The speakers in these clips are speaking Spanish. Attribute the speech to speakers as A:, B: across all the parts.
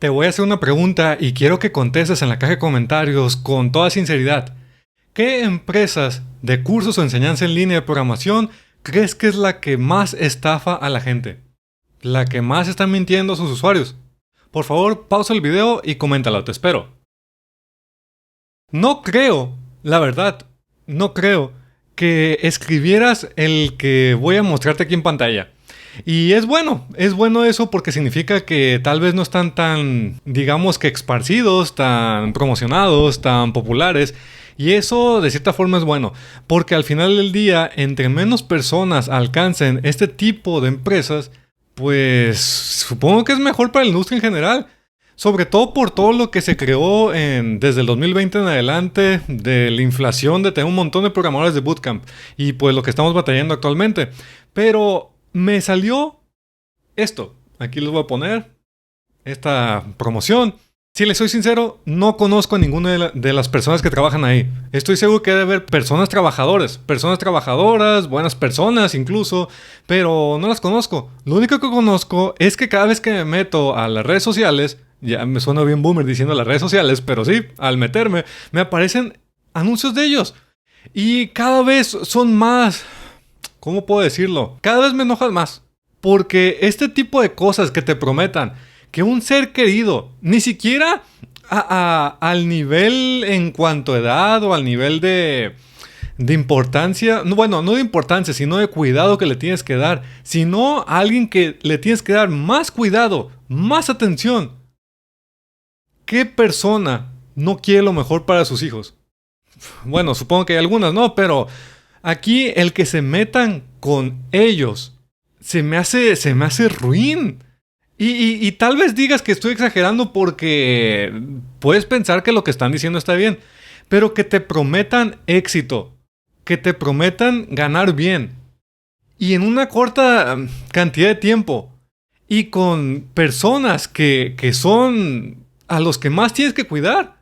A: Te voy a hacer una pregunta y quiero que contestes en la caja de comentarios con toda sinceridad. ¿Qué empresas de cursos o enseñanza en línea de programación crees que es la que más estafa a la gente? ¿La que más está mintiendo a sus usuarios? Por favor, pausa el video y coméntalo, te espero. No creo, la verdad, no creo que escribieras el que voy a mostrarte aquí en pantalla. Y es bueno eso porque significa que tal vez no están tan, digamos que esparcidos, tan promocionados, tan populares. Y eso de cierta forma es bueno, porque al final del día, entre menos personas alcancen este tipo de empresas, pues supongo que es mejor para la industria en general. Sobre todo por todo lo que se creó desde el 2020 en adelante, de la inflación, de tener un montón de programadores de bootcamp y pues lo que estamos batallando actualmente. Pero me salió esto. Aquí les voy a poner esta promoción. Si les soy sincero, no conozco a ninguna de las personas que trabajan ahí. Estoy seguro que debe haber personas trabajadoras, buenas personas incluso, pero no las conozco. Lo único que conozco es que cada vez que me meto a las redes sociales, ya me suena bien boomer diciendo las redes sociales, pero sí, al meterme, me aparecen anuncios de ellos. Y cada vez son más... ¿Cómo puedo decirlo? Cada vez me enojan más. Porque este tipo de cosas que te prometan que un ser querido, ni siquiera al nivel en cuanto a edad o al nivel de importancia, no, bueno, no de importancia, sino de cuidado que le tienes que dar, sino a alguien que le tienes que dar más cuidado, más atención. ¿Qué persona no quiere lo mejor para sus hijos? Bueno, supongo que hay algunas, ¿no? Pero aquí el que se metan con ellos se me hace ruin. Y tal vez digas que estoy exagerando porque puedes pensar que lo que están diciendo está bien, pero que te prometan éxito, que te prometan ganar bien y en una corta cantidad de tiempo y con personas que son a los que más tienes que cuidar.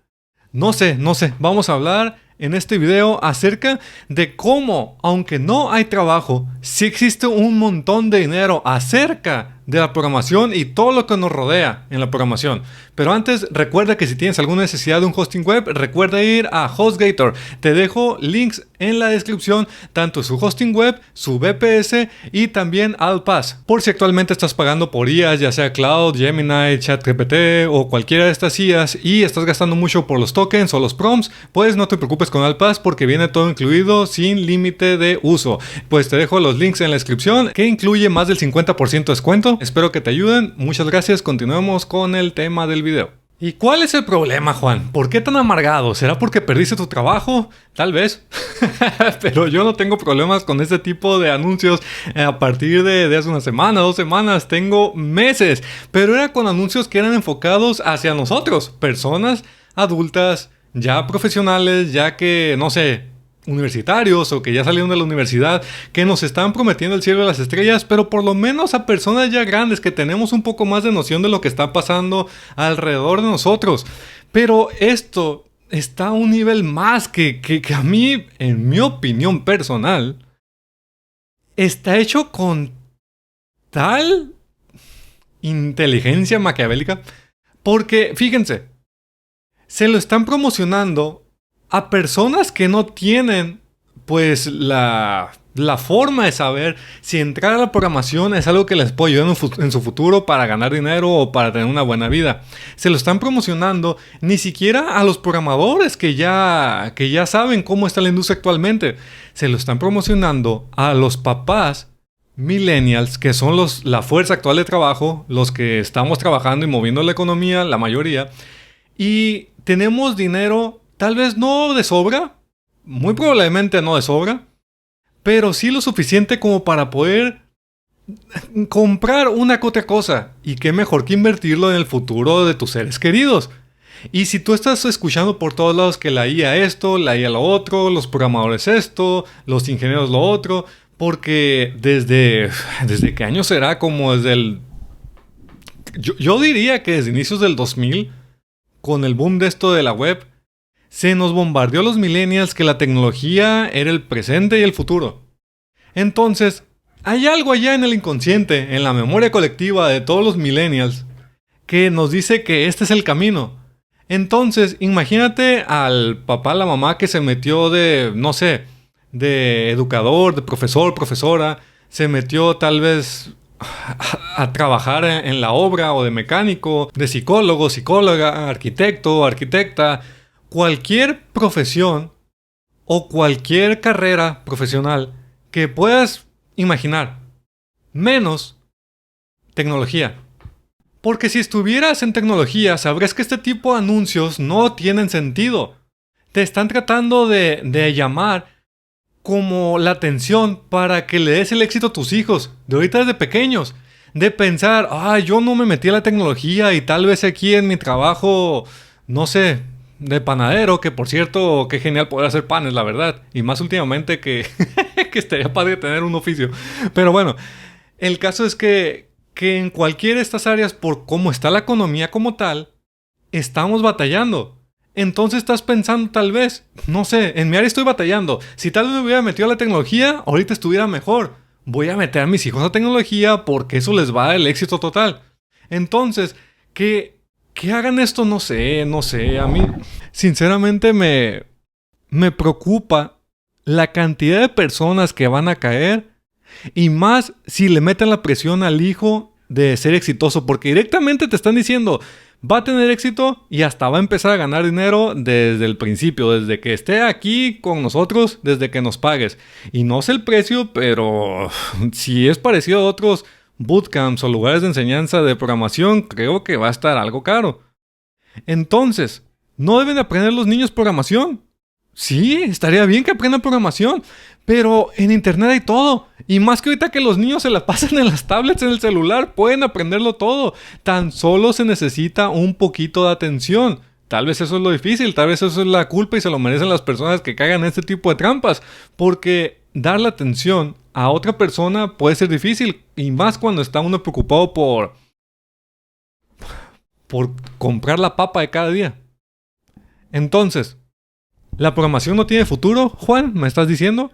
A: No sé, vamos a hablar en este video acerca de cómo, aunque no hay trabajo, sí existe un montón de dinero acerca de la programación y todo lo que nos rodea en la programación. Pero antes, recuerda que si tienes alguna necesidad de un hosting web, recuerda ir a HostGator. Te dejo links en la descripción, tanto su hosting web, su VPS y también Alpass. Por si actualmente estás pagando por IAs, ya sea Cloud, Gemini, ChatGPT o cualquiera de estas IAs y estás gastando mucho por los tokens o los prompts, pues no te preocupes con Alpass porque viene todo incluido sin límite de uso. Pues te dejo los links en la descripción que incluye más del 50% de descuento. Espero que te ayuden. Muchas gracias. Continuemos con el tema del video. ¿Y cuál es el problema, Juan? ¿Por qué tan amargado? ¿Será porque perdiste tu trabajo? Tal vez. Pero yo no tengo problemas con este tipo de anuncios a partir de hace una semana, 2 semanas. Tengo meses. Pero era con anuncios que eran enfocados hacia nosotros. Personas adultas, ya profesionales, ya que, no sé, universitarios o que ya salieron de la universidad, que nos están prometiendo el cielo de las estrellas, pero por lo menos a personas ya grandes que tenemos un poco más de noción de lo que está pasando alrededor de nosotros. Pero esto está a un nivel más que a mí, en mi opinión personal, está hecho con tal inteligencia maquiavélica, porque fíjense, se lo están promocionando a personas que no tienen pues la forma de saber si entrar a la programación es algo que les puede ayudar en su futuro para ganar dinero o para tener una buena vida. Se lo están promocionando ni siquiera a los programadores que ya saben cómo está la industria actualmente. Se lo están promocionando a los papás millennials, que son la fuerza actual de trabajo, los que estamos trabajando y moviendo la economía, la mayoría, y tenemos dinero. Tal vez no de sobra, muy probablemente no de sobra, pero sí lo suficiente como para poder comprar una que otra cosa. Y qué mejor que invertirlo en el futuro de tus seres queridos. Y si tú estás escuchando por todos lados que la IA esto, la IA lo otro, los programadores esto, los ingenieros lo otro, porque desde qué año será, como desde el... Yo diría que desde inicios del 2000, con el boom de esto de la web, se nos bombardeó a los millennials que la tecnología era el presente y el futuro. Entonces, hay algo allá en el inconsciente, en la memoria colectiva de todos los millennials, que nos dice que este es el camino. Entonces, imagínate al papá, la mamá que se metió de, no sé, de educador, de profesor, profesora, se metió tal vez a trabajar en la obra o de mecánico, de psicólogo, psicóloga, arquitecto, arquitecta, cualquier profesión o cualquier carrera profesional que puedas imaginar, menos tecnología. Porque si estuvieras en tecnología, sabrás que este tipo de anuncios no tienen sentido. Te están tratando de llamar como la atención para que le des el éxito a tus hijos, de ahorita desde pequeños. De pensar, yo no me metí a la tecnología y tal vez aquí en mi trabajo, no sé, de panadero, que por cierto, qué genial poder hacer panes, la verdad. Y más últimamente que, que estaría padre tener un oficio. Pero bueno, el caso es que en cualquiera de estas áreas, por cómo está la economía como tal, estamos batallando. Entonces estás pensando tal vez, no sé, en mi área estoy batallando. Si tal vez me hubiera metido a la tecnología, ahorita estuviera mejor. Voy a meter a mis hijos a tecnología porque eso les va a dar el éxito total. Entonces, que hagan esto, no sé. A mí, sinceramente, me preocupa la cantidad de personas que van a caer. Y más si le meten la presión al hijo de ser exitoso, porque directamente te están diciendo, va a tener éxito y hasta va a empezar a ganar dinero desde el principio, desde que esté aquí con nosotros, desde que nos pagues. Y no sé el precio, pero si es parecido a otros bootcamps o lugares de enseñanza de programación, creo que va a estar algo caro. Entonces, ¿no deben aprender los niños programación? Sí, estaría bien que aprendan programación, pero en internet hay todo. Y más que ahorita que los niños se la pasan en las tablets, en el celular, pueden aprenderlo todo. Tan solo se necesita un poquito de atención. Tal vez eso es lo difícil, tal vez eso es la culpa y se lo merecen las personas que caigan en este tipo de trampas. Porque dar la atención a otra persona puede ser difícil. Y más cuando está uno preocupado por comprar la papa de cada día. Entonces, ¿la programación no tiene futuro, Juan? ¿Me estás diciendo?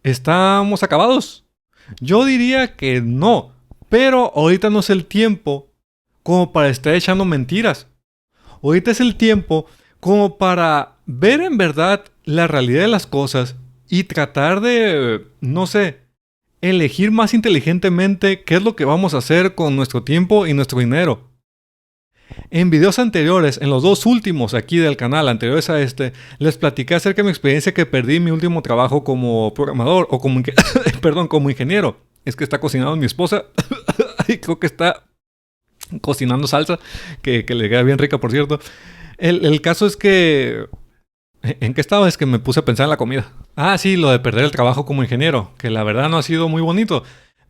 A: ¿Estamos acabados? Yo diría que no, pero ahorita no es el tiempo como para estar echando mentiras. Ahorita es el tiempo como para ver en verdad la realidad de las cosas y tratar de, no sé, elegir más inteligentemente qué es lo que vamos a hacer con nuestro tiempo y nuestro dinero. En videos anteriores, en los dos últimos aquí del canal, anteriores a este, les platiqué acerca de mi experiencia que perdí en mi último trabajo como programador o como, como ingeniero. Es que está cocinando mi esposa y creo que está cocinando salsa, que le queda bien rica, por cierto. El caso es que... ¿En qué estaba? Es que me puse a pensar en la comida. Sí, lo de perder el trabajo como ingeniero, que la verdad no ha sido muy bonito.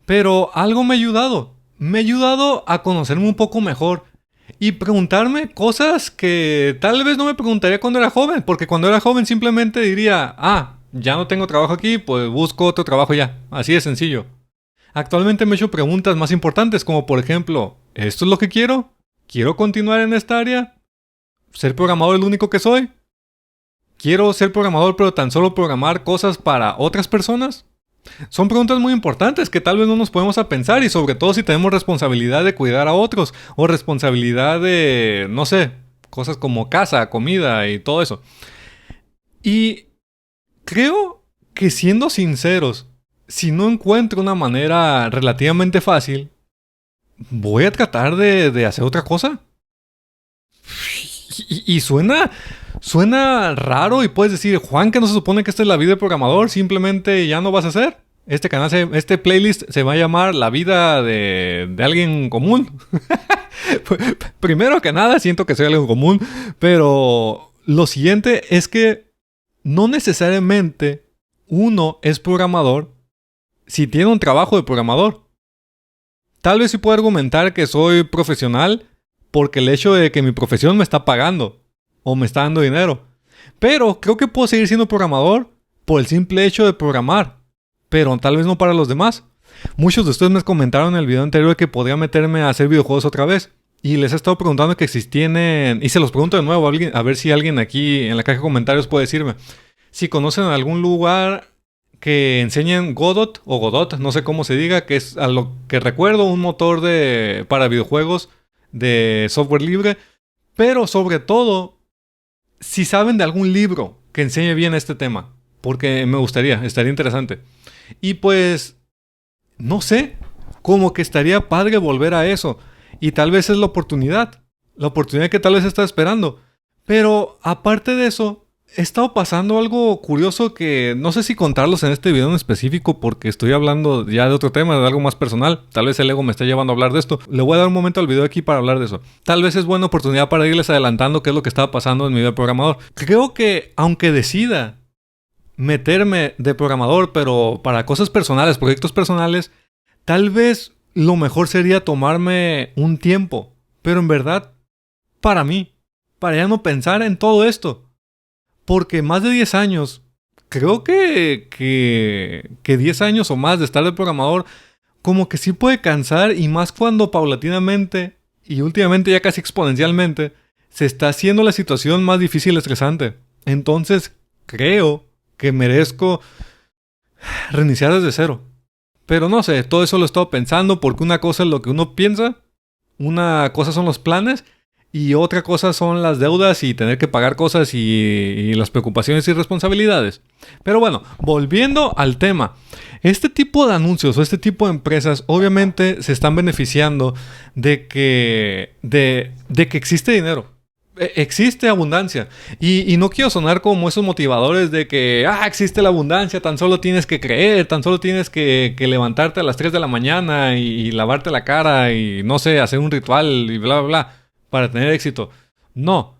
A: Pero algo me ha ayudado. Me ha ayudado a conocerme un poco mejor y preguntarme cosas que tal vez no me preguntaría cuando era joven. Porque cuando era joven simplemente diría, ya no tengo trabajo aquí, pues busco otro trabajo ya. Así de sencillo. Actualmente me he hecho preguntas más importantes, como por ejemplo, ¿esto es lo que quiero? ¿Quiero continuar en esta área? ¿Ser programador es lo único que soy? ¿Quiero ser programador pero tan solo programar cosas para otras personas? Son preguntas muy importantes que tal vez no nos podemos a pensar, y sobre todo si tenemos responsabilidad de cuidar a otros o responsabilidad de, no sé, cosas como casa, comida y todo eso. Y creo que, siendo sinceros, si no encuentro una manera relativamente fácil, voy a tratar de hacer otra cosa. Y suena raro y puedes decir, Juan, que no se supone que esta es la vida de programador, simplemente ya no vas a hacer. Este canal, este playlist se va a llamar La vida de alguien común. Primero que nada, siento que soy alguien común, pero lo siguiente es que no necesariamente uno es programador si tiene un trabajo de programador. Tal vez sí puedo argumentar que soy profesional porque el hecho de que mi profesión me está pagando o me está dando dinero. Pero creo que puedo seguir siendo programador por el simple hecho de programar, pero tal vez no para los demás. Muchos de ustedes me comentaron en el video anterior que podría meterme a hacer videojuegos otra vez. Y les he estado preguntando que si tienen... Y se los pregunto de nuevo a ver si alguien aquí en la caja de comentarios puede decirme. Si conocen algún lugar que enseñen Godot o Godot, no sé cómo se diga, que es a lo que recuerdo un motor para videojuegos de software libre, pero sobre todo, si saben de algún libro que enseñe bien este tema, porque me gustaría, estaría interesante. Y pues, no sé, como que estaría padre volver a eso. Y tal vez es la oportunidad que tal vez está esperando. Pero aparte de eso, he estado pasando algo curioso que no sé si contarlos en este video en específico porque estoy hablando ya de otro tema, de algo más personal. Tal vez el ego me esté llevando a hablar de esto. Le voy a dar un momento al video aquí para hablar de eso. Tal vez es buena oportunidad para irles adelantando qué es lo que estaba pasando en mi vida de programador. Creo que aunque decida meterme de programador, pero para cosas personales, proyectos personales, tal vez lo mejor sería tomarme un tiempo. Pero en verdad, para mí, para ya no pensar en todo esto. Porque más de 10 años, creo que 10 años o más de estar de programador, como que sí puede cansar y más cuando paulatinamente y últimamente ya casi exponencialmente se está haciendo la situación más difícil y estresante. Entonces creo que merezco reiniciar desde cero. Pero no sé, todo eso lo he estado pensando porque una cosa es lo que uno piensa, una cosa son los planes y otra cosa son las deudas y tener que pagar cosas y las preocupaciones y responsabilidades. Pero bueno, volviendo al tema. Este tipo de anuncios o este tipo de empresas obviamente se están beneficiando de que existe dinero. Existe abundancia. Y no quiero sonar como esos motivadores de que existe la abundancia, tan solo tienes que creer, tan solo tienes que levantarte a las 3 de la mañana y lavarte la cara y no sé, hacer un ritual y bla, bla, bla, para tener éxito. No.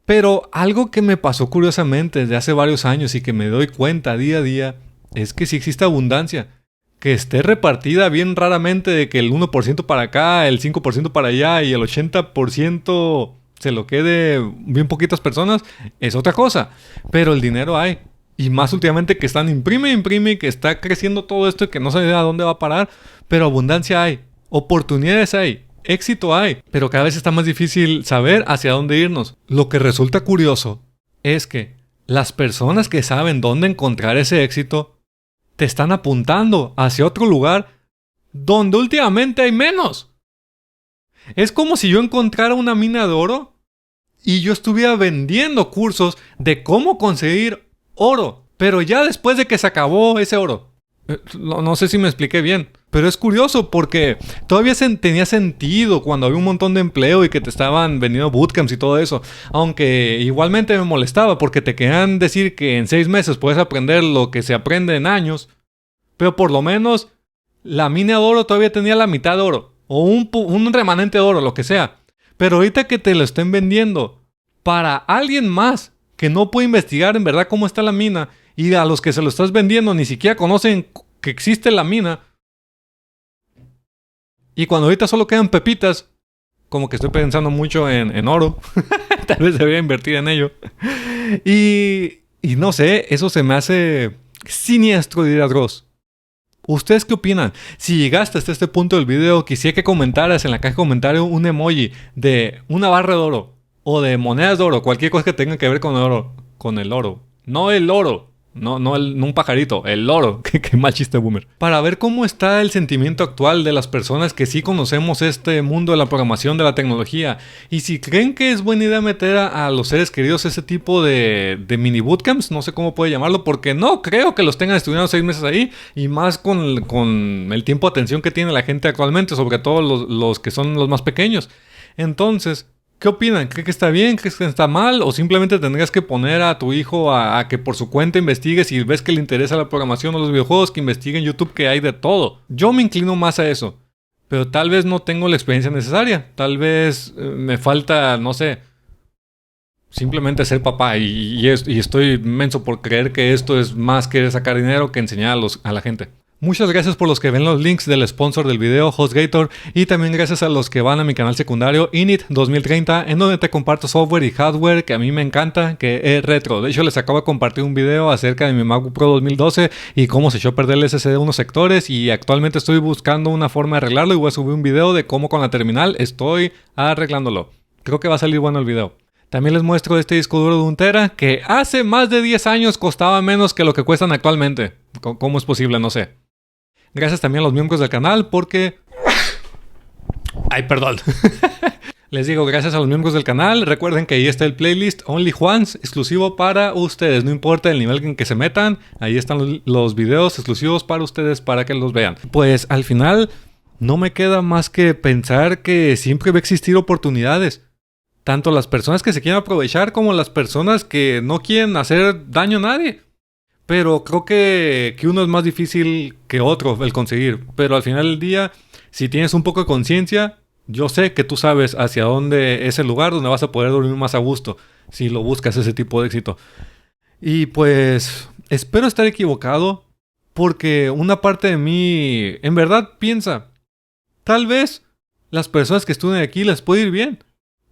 A: Pero algo que me pasó curiosamente desde hace varios años y que me doy cuenta día a día es que sí existe abundancia. Que esté repartida bien raramente de que el 1% para acá, el 5% para allá y el 80% se lo quede bien poquitas personas, es otra cosa. Pero el dinero hay. Y más últimamente que están imprime, que está creciendo todo esto y que no sé a dónde va a parar. Pero abundancia hay. Oportunidades hay. Éxito hay, pero cada vez está más difícil saber hacia dónde irnos. Lo que resulta curioso es que las personas que saben dónde encontrar ese éxito te están apuntando hacia otro lugar donde últimamente hay menos. Es como si yo encontrara una mina de oro y yo estuviera vendiendo cursos de cómo conseguir oro, pero ya después de que se acabó ese oro. No sé si me expliqué bien, pero es curioso porque todavía tenía sentido cuando había un montón de empleo y que te estaban vendiendo bootcamps y todo eso. Aunque igualmente me molestaba porque te querían decir que en 6 meses puedes aprender lo que se aprende en años. Pero por lo menos la mina de oro todavía tenía la mitad de oro. O un remanente de oro, lo que sea. Pero ahorita que te lo estén vendiendo para alguien más que no puede investigar en verdad cómo está la mina, y a los que se lo estás vendiendo ni siquiera conocen que existe la mina, y cuando ahorita solo quedan pepitas, como que estoy pensando mucho en oro. Tal vez debería invertir en ello. Y no sé, eso se me hace siniestro, diría Dross. ¿Ustedes qué opinan? Si llegaste hasta este punto del video, quisiera que comentaras en la caja de comentarios un emoji de una barra de oro o de monedas de oro, cualquier cosa que tenga que ver con el oro. Con el oro. No el oro. No un pajarito, el loro. Qué mal chiste boomer. Para ver cómo está el sentimiento actual de las personas que sí conocemos este mundo de la programación, de la tecnología. Y si creen que es buena idea meter a los seres queridos ese tipo de mini bootcamps, no sé cómo puede llamarlo, porque no creo que los tengan estudiando 6 meses ahí. Y más con el tiempo de atención que tiene la gente actualmente, sobre todo los que son los más pequeños. Entonces, ¿qué opinan? ¿Creen que está bien? ¿Crees que está mal? ¿O simplemente tendrías que poner a tu hijo a que por su cuenta investigue si ves que le interesa la programación o los videojuegos, que investigue en YouTube, que hay de todo? Yo me inclino más a eso. Pero tal vez no tengo la experiencia necesaria. Tal vez me falta, no sé, simplemente ser papá. Y estoy menso por creer que esto es más que sacar dinero que enseñar a la gente. Muchas gracias por los que ven los links del sponsor del video, HostGator, y también gracias a los que van a mi canal secundario Init 2030, en donde te comparto software y hardware que a mí me encanta, que es retro. De hecho, les acabo de compartir un video acerca de mi MacBook Pro 2012 y cómo se echó a perder el SSD de unos sectores, y actualmente estoy buscando una forma de arreglarlo y voy a subir un video de cómo con la terminal estoy arreglándolo. Creo que va a salir bueno el video. También les muestro este disco duro de 1 tera que hace más de 10 años costaba menos que lo que cuestan actualmente. ¿Cómo es posible? No sé. Gracias también a los miembros del canal porque Ay, perdón. Les digo gracias a los miembros del canal. Recuerden que ahí está el playlist Only Juans, exclusivo para ustedes. No importa el nivel en que se metan, ahí están los videos exclusivos para ustedes para que los vean. Pues al final no me queda más que pensar que siempre va a existir oportunidades. Tanto las personas que se quieren aprovechar como las personas que no quieren hacer daño a nadie. Pero creo que uno es más difícil que otro el conseguir. Pero al final del día, si tienes un poco de conciencia, yo sé que tú sabes hacia dónde es el lugar donde vas a poder dormir más a gusto si lo buscas ese tipo de éxito. Y pues espero estar equivocado porque una parte de mí en verdad piensa, tal vez las personas que estudien aquí les puede ir bien.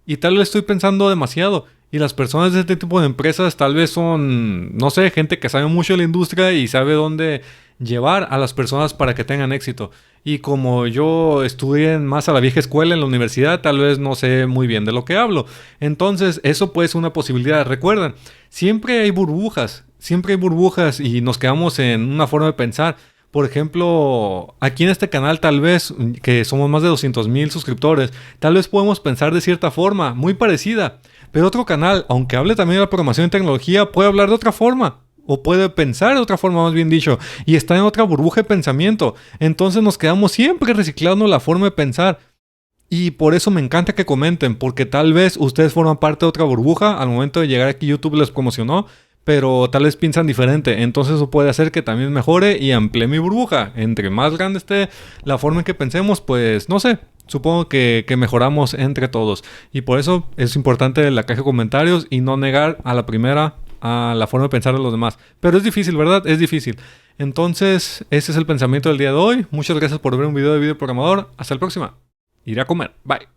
A: Y tal vez estoy pensando demasiado. Y las personas de este tipo de empresas tal vez son, no sé, gente que sabe mucho de la industria y sabe dónde llevar a las personas para que tengan éxito. Y como yo estudié más a la vieja escuela en la universidad, tal vez no sé muy bien de lo que hablo. Entonces, eso puede ser una posibilidad. Recuerden, siempre hay burbujas y nos quedamos en una forma de pensar. Por ejemplo, aquí en este canal tal vez, que somos más de 200,000 suscriptores, tal vez podemos pensar de cierta forma, muy parecida. Pero otro canal, aunque hable también de la programación y tecnología, puede hablar de otra forma. O puede pensar de otra forma, más bien dicho. Y está en otra burbuja de pensamiento. Entonces nos quedamos siempre reciclando la forma de pensar. Y por eso me encanta que comenten, porque tal vez ustedes forman parte de otra burbuja. Al momento de llegar aquí YouTube les promocionó, pero tal vez piensan diferente. Entonces eso puede hacer que también mejore y amplíe mi burbuja. Entre más grande esté la forma en que pensemos, pues no sé, supongo que mejoramos entre todos. Y por eso es importante la caja de comentarios y no negar a la primera a la forma de pensar de los demás. Pero es difícil, ¿verdad? Es difícil. Entonces, ese es el pensamiento del día de hoy. Muchas gracias por ver un video de Video Programador. Hasta la próxima. Iré a comer. Bye.